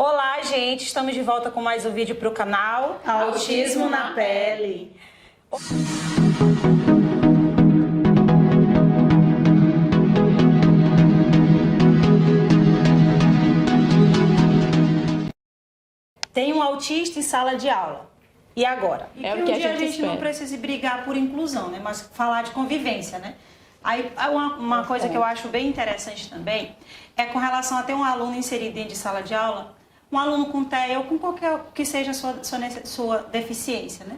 Olá, gente! Estamos de volta com mais um vídeo para o canal Autismo na Pele. Tem um autista em sala de aula. E agora? E que um dia a gente espera. Não precise brigar por inclusão, né? Mas falar de convivência, né? Aí, uma coisa que eu acho bem interessante também é com relação a ter um aluno inserido dentro de sala de aula, um aluno com TEA ou com qualquer que seja a sua deficiência, né?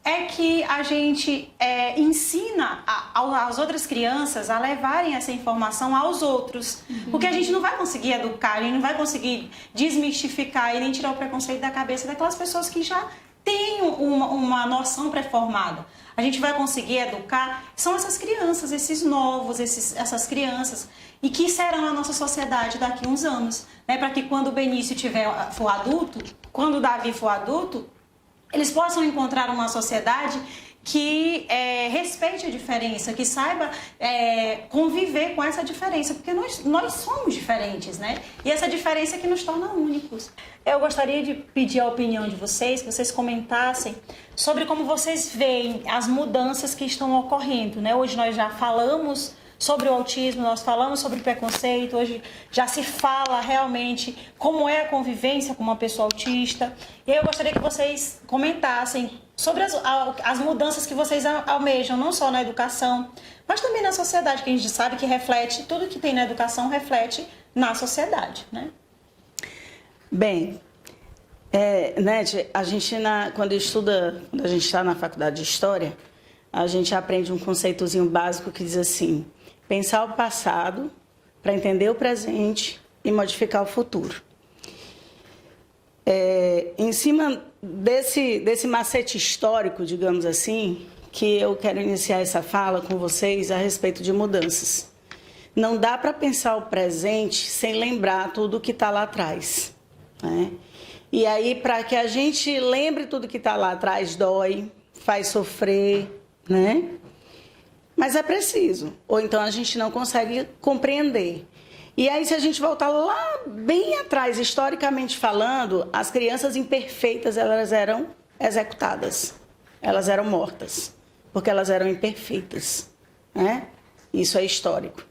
É que a gente ensina as outras crianças a levarem essa informação aos outros. Porque a gente não vai conseguir educar, a gente não vai conseguir desmistificar e nem tirar o preconceito da cabeça daquelas pessoas que já têm uma noção pré-formada. A gente vai conseguir educar, são essas crianças, esses novos, essas crianças, e que serão a nossa sociedade daqui a uns anos. Né? Para que quando o Benício for adulto, quando o Davi for adulto, eles possam encontrar uma sociedade que respeite a diferença, que saiba conviver com essa diferença, porque nós somos diferentes, né? E essa diferença é que nos torna únicos. Eu gostaria de pedir a opinião de vocês, que vocês comentassem sobre como vocês veem as mudanças que estão ocorrendo, né? Hoje nós já falamos sobre o autismo, nós falamos sobre preconceito, hoje já se fala realmente como é a convivência com uma pessoa autista. E eu gostaria que vocês comentassem sobre as mudanças que vocês almejam, não só na educação, mas também na sociedade, que a gente sabe que reflete, tudo que tem na educação reflete na sociedade, né? Bem, Nete, a gente quando a gente está na faculdade de História, a gente aprende um conceitozinho básico que diz assim: pensar o passado para entender o presente e modificar o futuro. Em cima desse macete histórico, digamos assim, que eu quero iniciar essa fala com vocês a respeito de mudanças. Não dá para pensar o presente sem lembrar tudo que está lá atrás, né? E aí, para que a gente lembre tudo que está lá atrás, dói, faz sofrer, né? Mas é preciso, ou então a gente não consegue compreender. E aí, se a gente voltar lá bem atrás, historicamente falando, as crianças imperfeitas, elas eram executadas, elas eram mortas, porque elas eram imperfeitas, né? Isso é histórico.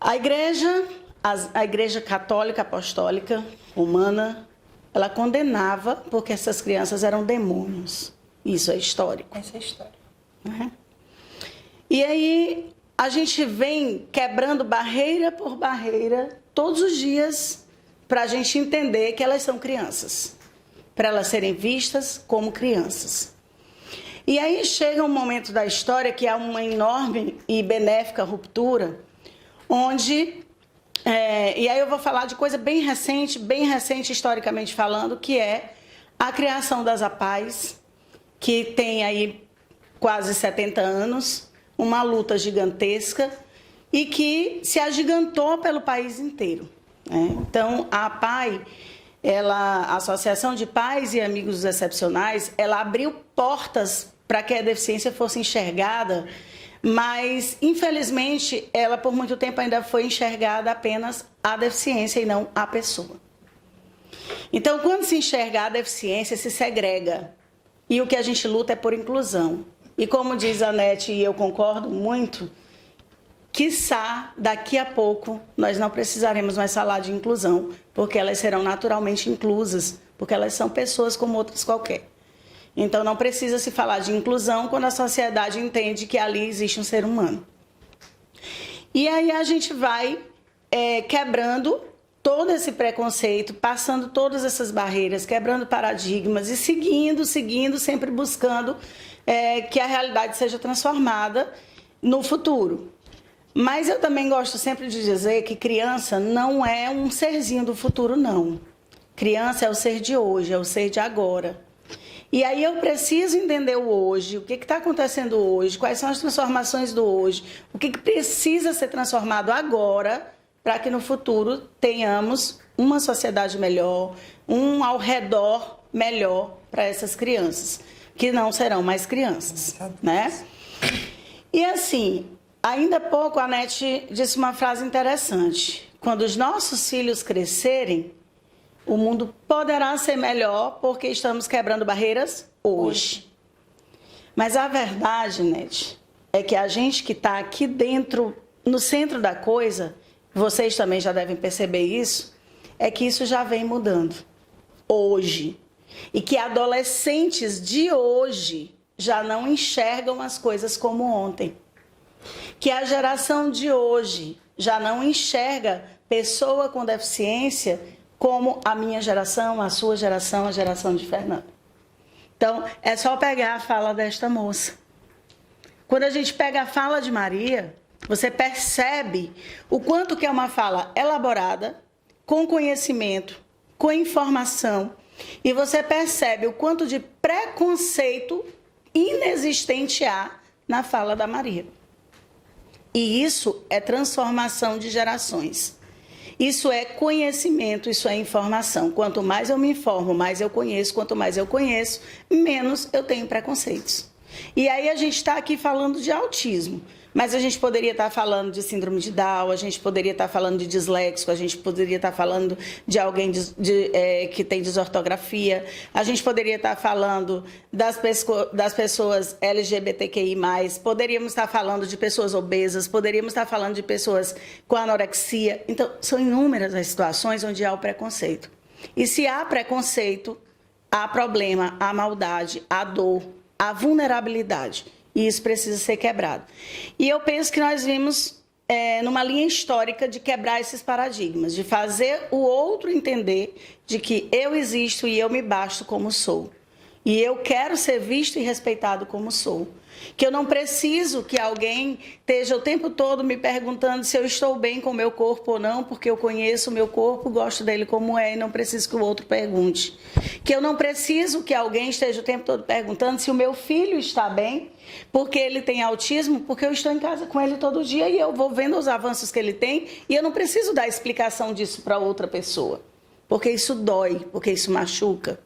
A igreja católica apostólica romana, ela condenava porque essas crianças eram demônios. Isso é histórico. Isso é histórico. Né? E aí a gente vem quebrando barreira por barreira todos os dias para a gente entender que elas são crianças, para elas serem vistas como crianças. E aí chega um momento da história que há uma enorme e benéfica ruptura, onde, e aí eu vou falar de coisa bem recente historicamente falando, que é a criação das APAES, que tem aí quase 70 anos, uma luta gigantesca e que se agigantou pelo país inteiro, né? Então, a APAE, a Associação de Pais e Amigos Excepcionais, ela abriu portas para que a deficiência fosse enxergada, mas, infelizmente, ela por muito tempo ainda foi enxergada apenas a deficiência e não a pessoa. Então, quando se enxerga a deficiência, se segrega. E o que a gente luta é por inclusão. E como diz a Nete, e eu concordo muito, quiçá daqui a pouco nós não precisaremos mais falar de inclusão, porque elas serão naturalmente inclusas, porque elas são pessoas como outras qualquer. Então não precisa se falar de inclusão quando a sociedade entende que ali existe um ser humano. E aí a gente vai quebrando todo esse preconceito, passando todas essas barreiras, quebrando paradigmas e seguindo, sempre buscando que a realidade seja transformada no futuro. Mas eu também gosto sempre de dizer que criança não é um serzinho do futuro, não. Criança é o ser de hoje, é o ser de agora. E aí eu preciso entender o hoje, o que está acontecendo hoje, quais são as transformações do hoje, o que precisa ser transformado agora, para que no futuro tenhamos uma sociedade melhor, um ao redor melhor para essas crianças, que não serão mais crianças, né? E assim, ainda há pouco a Nete disse uma frase interessante: quando os nossos filhos crescerem, O mundo poderá ser melhor porque estamos quebrando barreiras hoje. Mas a verdade, Nete, é que a gente que está aqui dentro, no centro da coisa, vocês também já devem perceber isso, é que isso já vem mudando hoje. E que adolescentes de hoje já não enxergam as coisas como ontem. Que a geração de hoje já não enxerga pessoa com deficiência como a minha geração, a sua geração, a geração de Fernando. Então, é só pegar a fala desta moça. Quando a gente pega a fala de Maria, você percebe o quanto que é uma fala elaborada, com conhecimento, com informação, e você percebe o quanto de preconceito inexistente há na fala da Maria. E isso é transformação de gerações. Isso é conhecimento, isso é informação. Quanto mais eu me informo, mais eu conheço. Quanto mais eu conheço, menos eu tenho preconceitos. E aí a gente está aqui falando de autismo. Mas a gente poderia estar falando de síndrome de Down, a gente poderia estar falando de disléxico, a gente poderia estar falando de alguém que tem desortografia, a gente poderia estar falando das pessoas LGBTQI+, poderíamos estar falando de pessoas obesas, poderíamos estar falando de pessoas com anorexia. Então, são inúmeras as situações onde há o preconceito. E se há preconceito, há problema, há maldade, há dor, há vulnerabilidade. E isso precisa ser quebrado. E eu penso que nós vimos numa linha histórica de quebrar esses paradigmas, de fazer o outro entender de que eu existo e eu me basto como sou. E eu quero ser visto e respeitado como sou. Que eu não preciso que alguém esteja o tempo todo me perguntando se eu estou bem com o meu corpo ou não, porque eu conheço o meu corpo, gosto dele como é e não preciso que o outro pergunte. Que eu não preciso que alguém esteja o tempo todo perguntando se o meu filho está bem, porque ele tem autismo, porque eu estou em casa com ele todo dia e eu vou vendo os avanços que ele tem e eu não preciso dar explicação disso para outra pessoa, porque isso dói, porque isso machuca.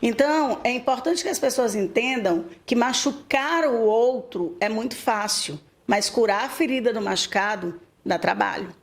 Então, é importante que as pessoas entendam que machucar o outro é muito fácil, mas curar a ferida do machucado dá trabalho.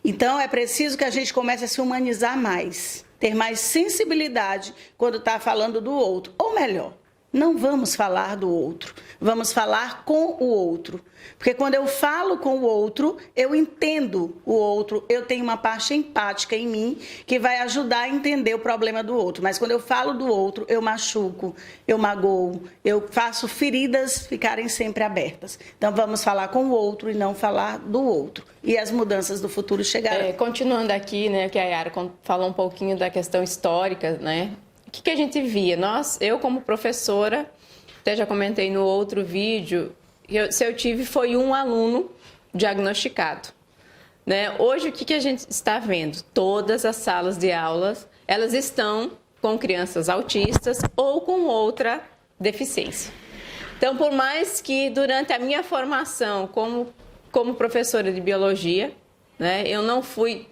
Então, é preciso que a gente comece a se humanizar mais, ter mais sensibilidade quando está falando do outro. Ou melhor, não vamos falar do outro, vamos falar com o outro. Porque quando eu falo com o outro, eu entendo o outro, eu tenho uma parte empática em mim que vai ajudar a entender o problema do outro. Mas quando eu falo do outro, eu machuco, eu magoo, eu faço feridas ficarem sempre abertas. Então vamos falar com o outro e não falar do outro. E as mudanças do futuro chegarão. Continuando aqui, né, que a Yara falou um pouquinho da questão histórica, né? O que a gente via? Eu como professora, até já comentei no outro vídeo, se eu tive foi um aluno diagnosticado. Né? Hoje, o que a gente está vendo? Todas as salas de aulas, elas estão com crianças autistas ou com outra deficiência. Então, por mais que durante a minha formação como professora de biologia, né, eu não fui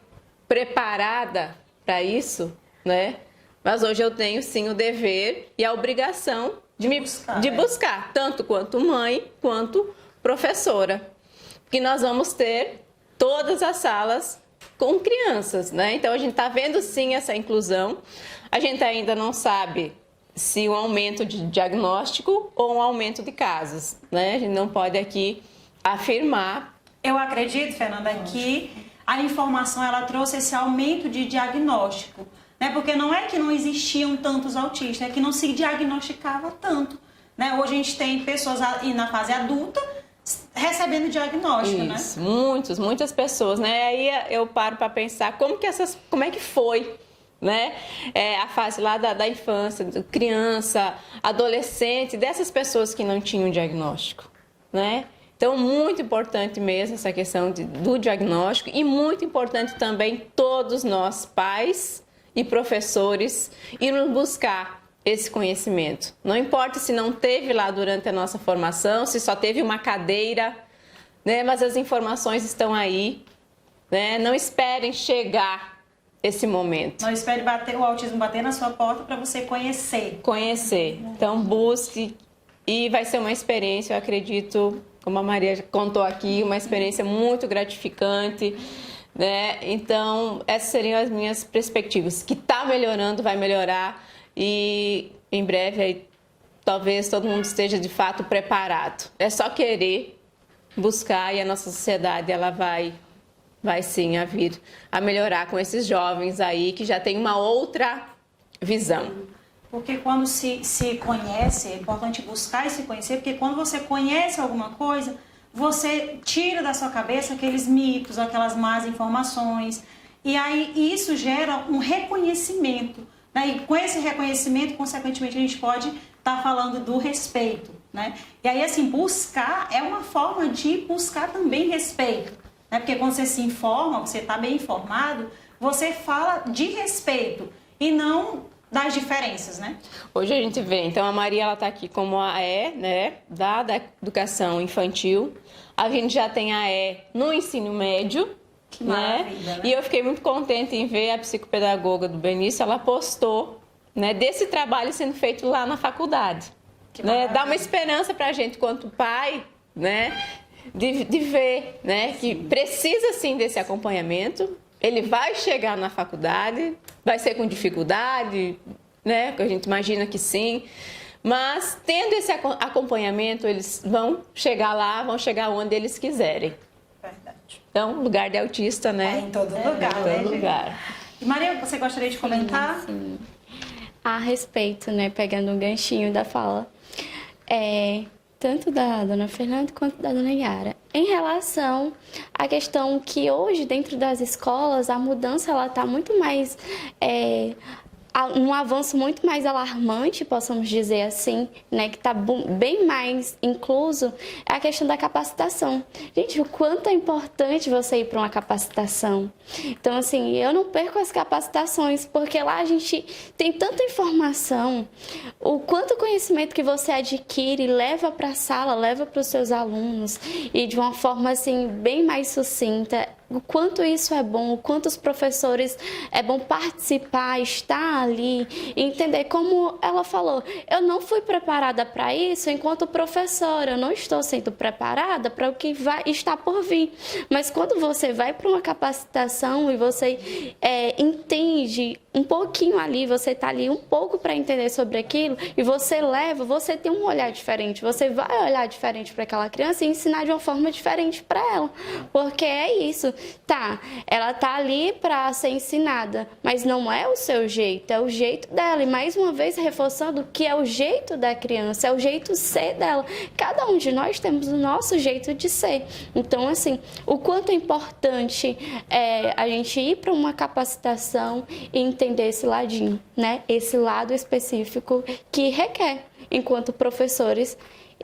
preparada para isso, né? Mas hoje eu tenho, sim, o dever e a obrigação de buscar, tanto quanto mãe, quanto professora. Porque nós vamos ter todas as salas com crianças, né? Então, a gente está vendo, sim, essa inclusão. A gente ainda não sabe se um aumento de diagnóstico ou um aumento de casos, né? A gente não pode aqui afirmar. Eu acredito, Fernanda, que a informação ela trouxe esse aumento de diagnóstico. Porque não é que não existiam tantos autistas, é que não se diagnosticava tanto. Né? Hoje a gente tem pessoas na fase adulta recebendo diagnóstico. Isso, né? Muitas pessoas. Né? Aí eu paro para pensar como é que foi, né? A fase lá da infância, criança, adolescente, dessas pessoas que não tinham diagnóstico. Né? Então, muito importante mesmo essa questão do diagnóstico e muito importante também todos nós, pais e professores, irmos buscar esse conhecimento. Não importa se não teve lá durante a nossa formação, se só teve uma cadeira, né? Mas as informações estão aí. Né? Não esperem chegar esse momento. Não espere o autismo bater na sua porta para você conhecer. Então, busque e vai ser uma experiência, eu acredito, como a Maria contou aqui, uma experiência muito gratificante. né? Então, essas seriam as minhas perspectivas. Que está melhorando, vai melhorar e em breve aí, talvez todo mundo esteja de fato preparado. É só querer buscar e a nossa sociedade ela vai sim a vir a melhorar com esses jovens aí que já tem uma outra visão. Porque quando se conhece, é importante buscar e se conhecer, porque quando você conhece alguma coisa, você tira da sua cabeça aqueles mitos, aquelas más informações, e aí isso gera um reconhecimento, né? E com esse reconhecimento, consequentemente, a gente pode estar falando do respeito, né? E aí, assim, buscar é uma forma de buscar também respeito, né? Porque quando você se informa, você está bem informado, você fala de respeito e não das diferenças, né? Hoje a gente vê, então a Maria ela está aqui como a né, da educação infantil. A gente já tem a no ensino médio, Que né? maravilha, né? E eu fiquei muito contente em ver a psicopedagoga do Benício, ela postou, né, desse trabalho sendo feito lá na faculdade. Que Né? maravilha. Dá uma esperança para a gente, quanto pai, né, de ver, né, que precisa sim desse acompanhamento. Ele vai chegar na faculdade, vai ser com dificuldade, né? Que a gente imagina que sim. Mas tendo esse acompanhamento, eles vão chegar lá, vão chegar onde eles quiserem. Verdade. Então, lugar de autista, né? É em todo lugar, Em todo né, gente? lugar. E Maria, você gostaria de comentar? Sim. A respeito, né, pegando um ganchinho da fala, tanto da dona Fernanda quanto da dona Yara, em relação à questão que hoje dentro das escolas a mudança ela está muito mais um avanço muito mais alarmante, possamos dizer assim, né, que está bem mais incluso, é a questão da capacitação. Gente, o quanto é importante você ir para uma capacitação. Então, assim, eu não perco as capacitações, porque lá a gente tem tanta informação, o quanto conhecimento que você adquire, leva para a sala, leva para os seus alunos, e de uma forma, assim, bem mais sucinta. O quanto isso é bom, o quanto os professores é bom participar, estar ali, e entender como ela falou. Eu não fui preparada para isso enquanto professora, eu não estou sendo preparada para o que vai estar por vir. Mas quando você vai para uma capacitação e você entende um pouquinho ali, você está ali um pouco para entender sobre aquilo e você leva, você tem um olhar diferente, você vai olhar diferente para aquela criança e ensinar de uma forma diferente para ela, porque é isso. Tá, ela tá ali para ser ensinada, mas não é o seu jeito, é o jeito dela. E mais uma vez reforçando que é o jeito da criança, é o jeito ser dela. Cada um de nós temos o nosso jeito de ser. Então, assim, o quanto é importante a gente ir para uma capacitação e entender esse ladinho, né? Esse lado específico que requer, enquanto professores,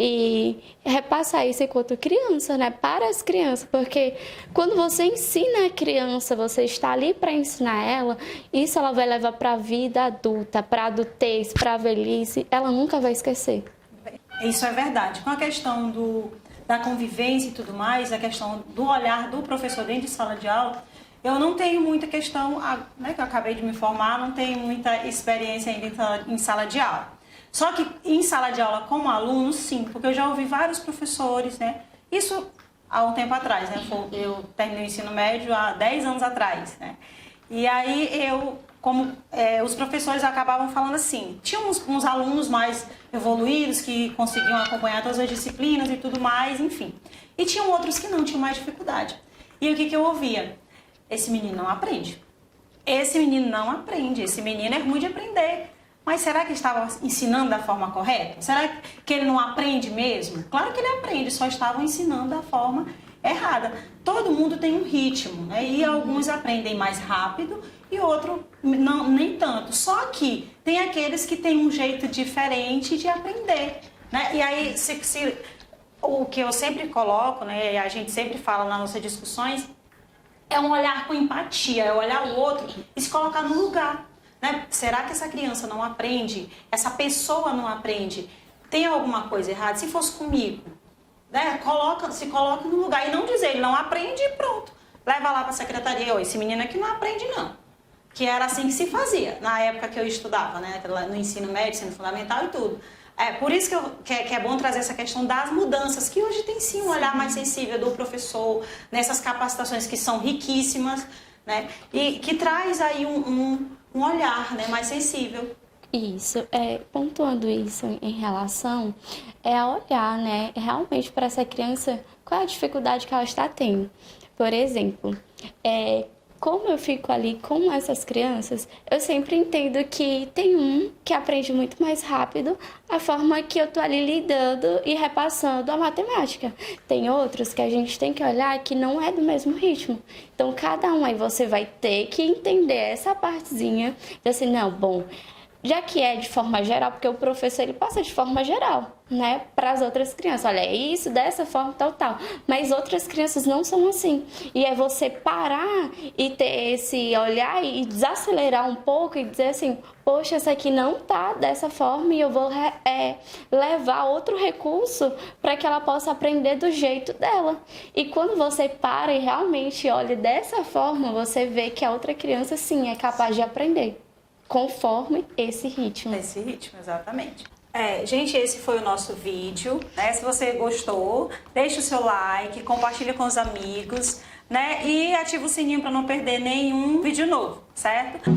e repassar isso enquanto criança, né? Para as crianças, porque quando você ensina a criança, você está ali para ensinar ela, isso ela vai levar para a vida adulta, para a adultez, para a velhice, ela nunca vai esquecer. Isso é verdade. Com a questão da convivência e tudo mais, a questão do olhar do professor dentro de sala de aula, eu não tenho muita questão, né, que eu acabei de me formar, não tenho muita experiência ainda em sala de aula. Só que em sala de aula como aluno, sim, porque eu já ouvi vários professores, né? Isso há um tempo atrás, né? Eu terminei o ensino médio há 10 anos atrás, né? E aí os professores acabavam falando assim, tinha uns alunos mais evoluídos que conseguiam acompanhar todas as disciplinas e tudo mais, enfim. E tinham outros que não, tinham mais dificuldade. E o que eu ouvia? Esse menino não aprende. Esse menino não aprende, esse menino é ruim de aprender. Mas será que estava ensinando da forma correta? Será que ele não aprende mesmo? Claro que ele aprende, só estavam ensinando da forma errada. Todo mundo tem um ritmo, né? E alguns aprendem mais rápido e outros nem tanto. Só que tem aqueles que têm um jeito diferente de aprender, né? E aí, o que eu sempre coloco, né? E a gente sempre fala nas nossas discussões, é um olhar com empatia, é olhar o outro e se colocar no lugar. Né? Será que essa criança não aprende? Essa pessoa não aprende? Tem alguma coisa errada? Se fosse comigo, né? Se coloca no lugar e não dizer, ele não aprende e pronto. Leva lá para a secretaria, esse menino aqui não aprende não. Que era assim que se fazia, na época que eu estudava, né? No ensino médio, ensino fundamental e tudo. Por isso que é bom trazer essa questão das mudanças, que hoje tem sim um olhar mais sensível do professor, nessas capacitações que são riquíssimas, né? E que traz aí um olhar, né, mais sensível. Isso, pontuando isso em relação a olhar, né, realmente para essa criança, qual é a dificuldade que ela está tendo. Por exemplo, como eu fico ali com essas crianças, eu sempre entendo que tem um que aprende muito mais rápido a forma que eu tô ali lidando e repassando a matemática. Tem outros que a gente tem que olhar que não é do mesmo ritmo. Então, cada um aí você vai ter que entender essa partezinha, de assim, não, bom, já que é de forma geral, porque o professor ele passa de forma geral, né, para as outras crianças. Olha, é isso, dessa forma, tal. Mas outras crianças não são assim. E é você parar e ter esse olhar e desacelerar um pouco e dizer assim, poxa, essa aqui não tá dessa forma e eu vou levar outro recurso para que ela possa aprender do jeito dela. E quando você para e realmente olha dessa forma, você vê que a outra criança, sim, é capaz de aprender. Conforme esse ritmo. Esse ritmo, exatamente. Gente, esse foi o nosso vídeo, né? Se você gostou, deixa o seu like, compartilha com os amigos, né? E ativa o sininho para não perder nenhum vídeo novo, certo?